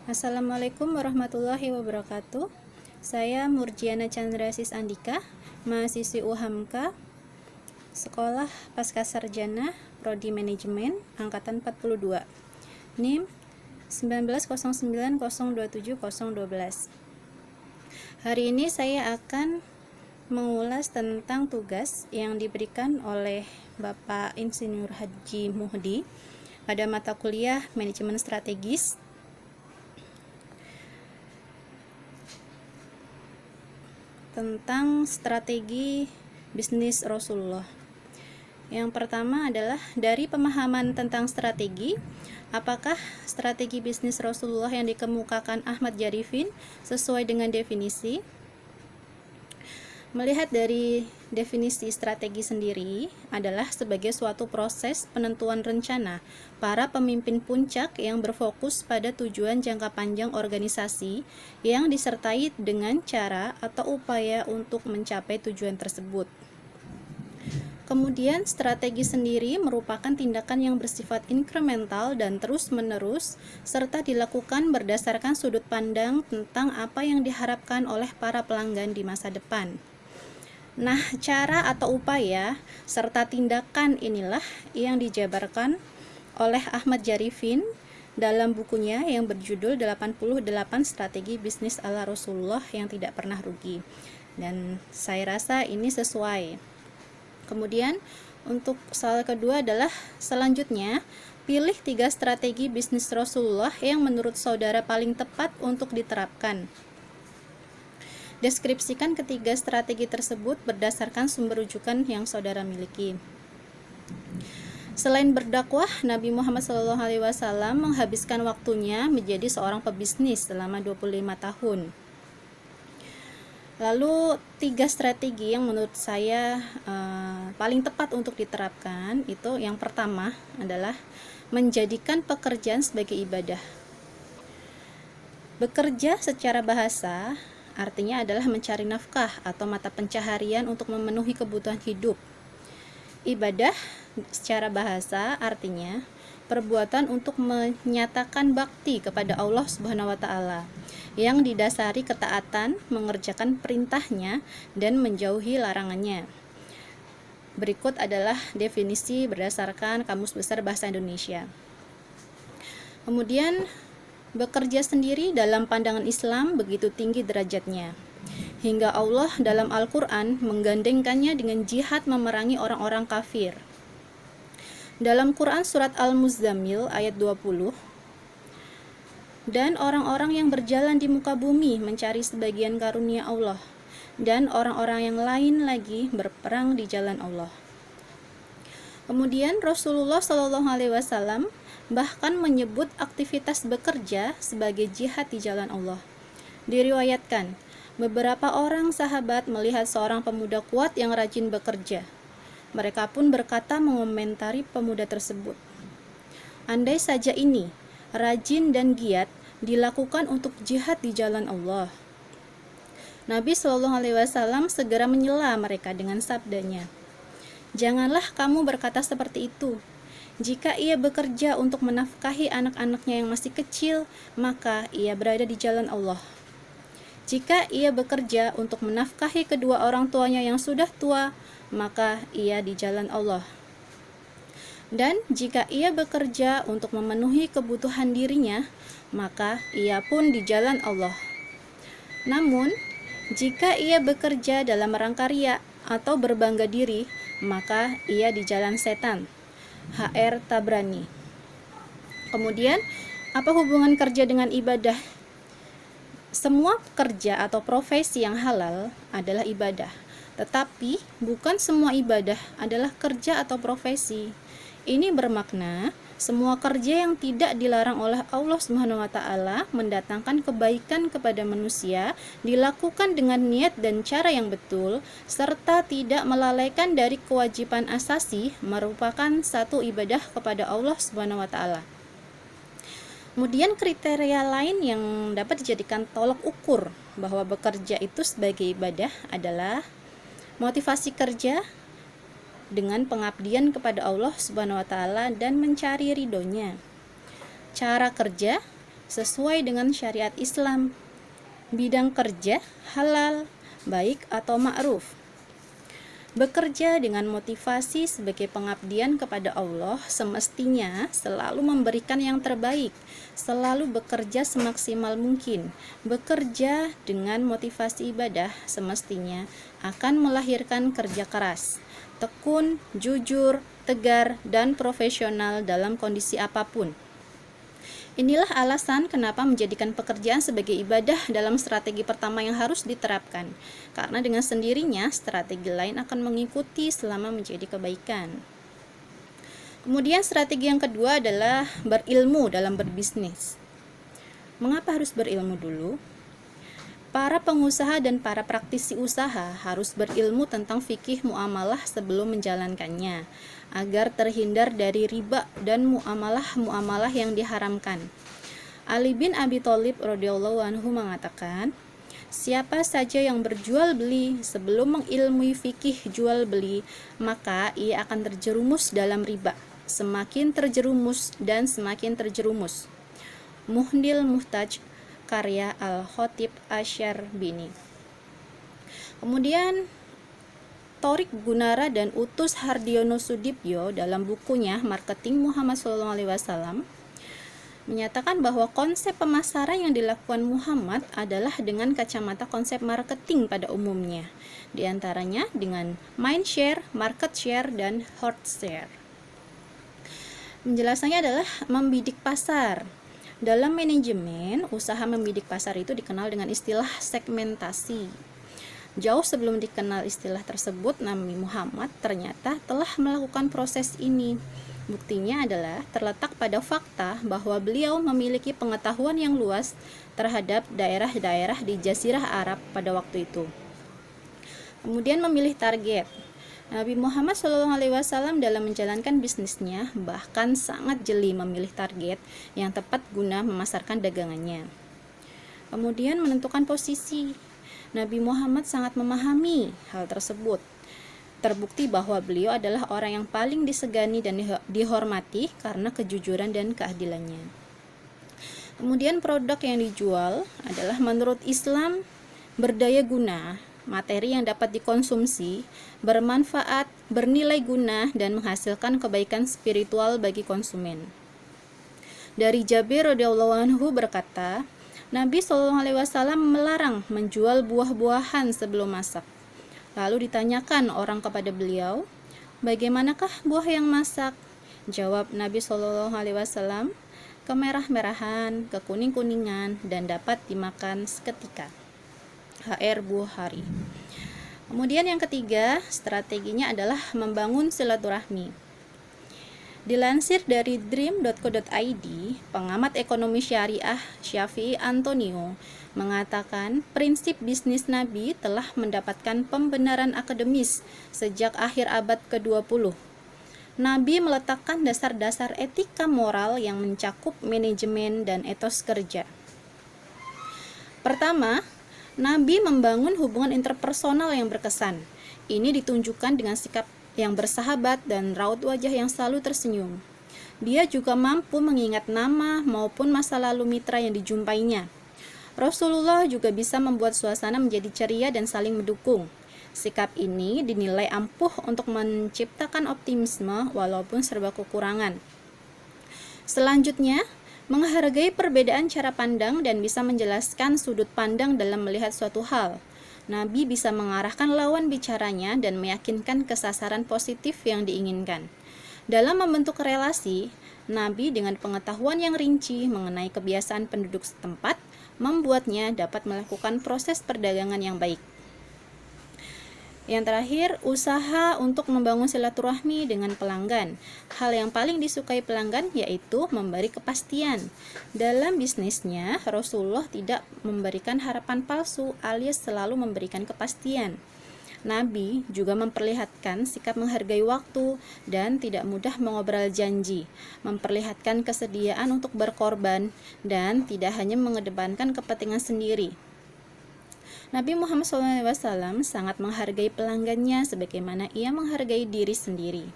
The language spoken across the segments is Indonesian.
Assalamualaikum warahmatullahi wabarakatuh. Saya Murjiana Chandrasis Andika, mahasiswi UHAMKA, Sekolah Pascasarjana, Prodi Manajemen, Angkatan 42, NIM 1909027012. Hari ini saya akan mengulas tentang tugas yang diberikan oleh Bapak Insinyur Haji Muhdi pada mata kuliah Manajemen Strategis tentang strategi bisnis Rasulullah. Yang pertama adalah dari pemahaman tentang strategi, apakah strategi bisnis Rasulullah yang dikemukakan Ahmad Jarifin sesuai dengan definisi? Melihat dari definisi strategi sendiri adalah sebagai suatu proses penentuan rencana para pemimpin puncak yang berfokus pada tujuan jangka panjang organisasi yang disertai dengan cara atau upaya untuk mencapai tujuan tersebut. Kemudian strategi sendiri merupakan tindakan yang bersifat inkremental dan terus-menerus serta dilakukan berdasarkan sudut pandang tentang apa yang diharapkan oleh para pelanggan di masa depan. Nah, cara atau upaya serta tindakan inilah yang dijabarkan oleh Ahmad Jarifin dalam bukunya yang berjudul 88 Strategi Bisnis ala Rasulullah yang Tidak Pernah Rugi. Dan saya rasa ini sesuai. Kemudian untuk soal kedua adalah selanjutnya, pilih 3 strategi bisnis Rasulullah yang menurut saudara paling tepat untuk diterapkan. Deskripsikan ketiga strategi tersebut berdasarkan sumber rujukan yang saudara miliki. Selain berdakwah, Nabi Muhammad SAW menghabiskan waktunya menjadi seorang pebisnis selama 25 tahun. Lalu 3 strategi yang menurut saya paling tepat untuk diterapkan itu yang pertama adalah menjadikan pekerjaan sebagai ibadah. Bekerja secara bahasa artinya adalah mencari nafkah atau mata pencaharian untuk memenuhi kebutuhan hidup. Ibadah secara bahasa artinya perbuatan untuk menyatakan bakti kepada Allah Subhanahu wa taala yang didasari ketaatan, mengerjakan perintahnya dan menjauhi larangannya. Berikut adalah definisi berdasarkan Kamus Besar Bahasa Indonesia. Kemudian bekerja sendiri dalam pandangan Islam begitu tinggi derajatnya, hingga Allah dalam Al-Quran menggandengkannya dengan jihad memerangi orang-orang kafir. Dalam Quran surat Al-Muzammil ayat 20, dan orang-orang yang berjalan di muka bumi mencari sebagian karunia Allah, dan orang-orang yang lain lagi berperang di jalan Allah. Kemudian Rasulullah SAW bahkan menyebut aktivitas bekerja sebagai jihad di jalan Allah. Diriwayatkan, beberapa orang sahabat melihat seorang pemuda kuat yang rajin bekerja. Mereka pun berkata mengomentari pemuda tersebut, andai saja ini, rajin dan giat, dilakukan untuk jihad di jalan Allah. Nabi SAW segera menyela mereka dengan sabdanya, janganlah kamu berkata seperti itu. Jika ia bekerja untuk menafkahi anak-anaknya yang masih kecil, maka ia berada di jalan Allah. Jika ia bekerja untuk menafkahi kedua orang tuanya yang sudah tua, maka ia di jalan Allah. Dan jika ia bekerja untuk memenuhi kebutuhan dirinya, maka ia pun di jalan Allah. Namun, jika ia bekerja dalam rangka riya atau berbangga diri, maka ia di jalan setan. HR Tabrani. Kemudian, apa hubungan kerja dengan ibadah? Semua kerja atau profesi yang halal adalah ibadah, tetapi bukan semua ibadah adalah kerja atau profesi. Ini bermakna semua kerja yang tidak dilarang oleh Allah Subhanahu wa taala mendatangkan kebaikan kepada manusia dilakukan dengan niat dan cara yang betul serta tidak melalaikan dari kewajiban asasi merupakan satu ibadah kepada Allah Subhanahu wa taala. Kemudian kriteria lain yang dapat dijadikan tolok ukur bahwa bekerja itu sebagai ibadah adalah motivasi kerja dengan pengabdian kepada Allah Subhanahu wa taala dan mencari ridhonya. Cara kerja sesuai dengan syariat Islam. Bidang kerja halal, baik atau ma'ruf. Bekerja dengan motivasi sebagai pengabdian kepada Allah semestinya selalu memberikan yang terbaik, selalu bekerja semaksimal mungkin. Bekerja dengan motivasi ibadah semestinya akan melahirkan kerja keras, tekun, jujur, tegar, dan profesional dalam kondisi apapun. Inilah alasan kenapa menjadikan pekerjaan sebagai ibadah dalam strategi pertama yang harus diterapkan. Karena dengan sendirinya strategi lain akan mengikuti selama menjadi kebaikan. Kemudian strategi yang kedua adalah berilmu dalam berbisnis. Mengapa harus berilmu dulu? Para pengusaha dan para praktisi usaha harus berilmu tentang fikih muamalah sebelum menjalankannya, agar terhindar dari riba dan muamalah yang diharamkan. Ali bin Abi Thalib radhiyallahu anhu mengatakan, siapa saja yang berjual beli sebelum mengilmui fikih jual beli, maka ia akan terjerumus dalam riba, semakin terjerumus dan semakin terjerumus. Muhnil Muhtaj, karya Al-Khatib Asy-Syarbini. Kemudian Thorik Gunara dan Utus Hardiono Sudipyo dalam bukunya Marketing Muhammad SAW menyatakan bahwa konsep pemasaran yang dilakukan Muhammad adalah dengan kacamata konsep marketing pada umumnya, diantaranya dengan mind share, market share, dan heart share. Penjelasannya adalah membidik pasar. Dalam manajemen, usaha membidik pasar itu dikenal dengan istilah segmentasi. Jauh sebelum dikenal istilah tersebut, Nabi Muhammad ternyata telah melakukan proses ini. Buktinya adalah terletak pada fakta bahwa beliau memiliki pengetahuan yang luas terhadap daerah-daerah di Jazirah Arab pada waktu itu. Kemudian memilih target. Nabi Muhammad SAW dalam menjalankan bisnisnya bahkan sangat jeli memilih target yang tepat guna memasarkan dagangannya. Kemudian menentukan posisi. Nabi Muhammad sangat memahami hal tersebut. Terbukti bahwa beliau adalah orang yang paling disegani dan dihormati karena kejujuran dan keadilannya. Kemudian produk yang dijual adalah menurut Islam berdaya guna, materi yang dapat dikonsumsi, bermanfaat, bernilai guna, dan menghasilkan kebaikan spiritual bagi konsumen. Dari Jabir radhiyallahu anhu berkata, Nabi SAW melarang menjual buah-buahan sebelum masak. Lalu ditanyakan orang kepada beliau, bagaimanakah buah yang masak? Jawab Nabi SAW, kemerah-merahan, kekuning-kuningan, dan dapat dimakan seketika. HR Bukhari. Kemudian yang ketiga, strateginya adalah membangun silaturahmi. Dilansir dari dream.co.id, pengamat ekonomi syariah Syafi'i Antonio mengatakan prinsip bisnis Nabi telah mendapatkan pembenaran akademis sejak akhir abad ke-20. Nabi meletakkan dasar-dasar etika moral yang mencakup manajemen dan etos kerja. Pertama, Nabi membangun hubungan interpersonal yang berkesan. Ini ditunjukkan dengan sikap yang bersahabat dan raut wajah yang selalu tersenyum. Dia juga mampu mengingat nama maupun masa lalu mitra yang dijumpainya. Rasulullah juga bisa membuat suasana menjadi ceria dan saling mendukung. Sikap ini dinilai ampuh untuk menciptakan optimisme walaupun serba kekurangan. Selanjutnya, menghargai perbedaan cara pandang dan bisa menjelaskan sudut pandang dalam melihat suatu hal. Nabi bisa mengarahkan lawan bicaranya dan meyakinkan kesasaran positif yang diinginkan. Dalam membentuk relasi, Nabi dengan pengetahuan yang rinci mengenai kebiasaan penduduk setempat membuatnya dapat melakukan proses perdagangan yang baik. Yang terakhir, usaha untuk membangun silaturahmi dengan pelanggan. Hal yang paling disukai pelanggan yaitu memberi kepastian. Dalam bisnisnya, Rasulullah tidak memberikan harapan palsu alias selalu memberikan kepastian. Nabi juga memperlihatkan sikap menghargai waktu dan tidak mudah mengobrol janji, memperlihatkan kesediaan untuk berkorban, dan tidak hanya mengedepankan kepentingan sendiri. Nabi Muhammad SAW sangat menghargai pelanggannya sebagaimana ia menghargai diri sendiri.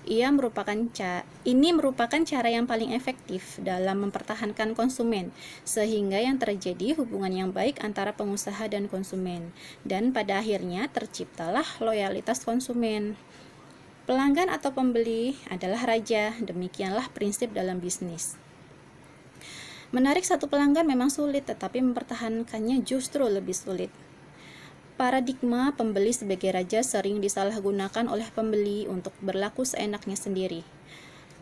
Ini merupakan cara yang paling efektif dalam mempertahankan konsumen, sehingga yang terjadi hubungan yang baik antara pengusaha dan konsumen, dan pada akhirnya terciptalah loyalitas konsumen. Pelanggan atau pembeli adalah raja, demikianlah prinsip dalam bisnis. Menarik satu pelanggan memang sulit, tetapi mempertahankannya justru lebih sulit. Paradigma pembeli sebagai raja sering disalahgunakan oleh pembeli untuk berlaku seenaknya sendiri.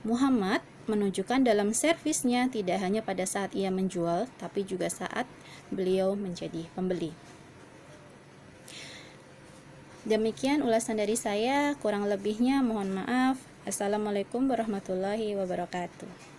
Muhammad menunjukkan dalam servisnya tidak hanya pada saat ia menjual, tapi juga saat beliau menjadi pembeli. Demikian ulasan dari saya, kurang lebihnya mohon maaf. Assalamualaikum warahmatullahi wabarakatuh.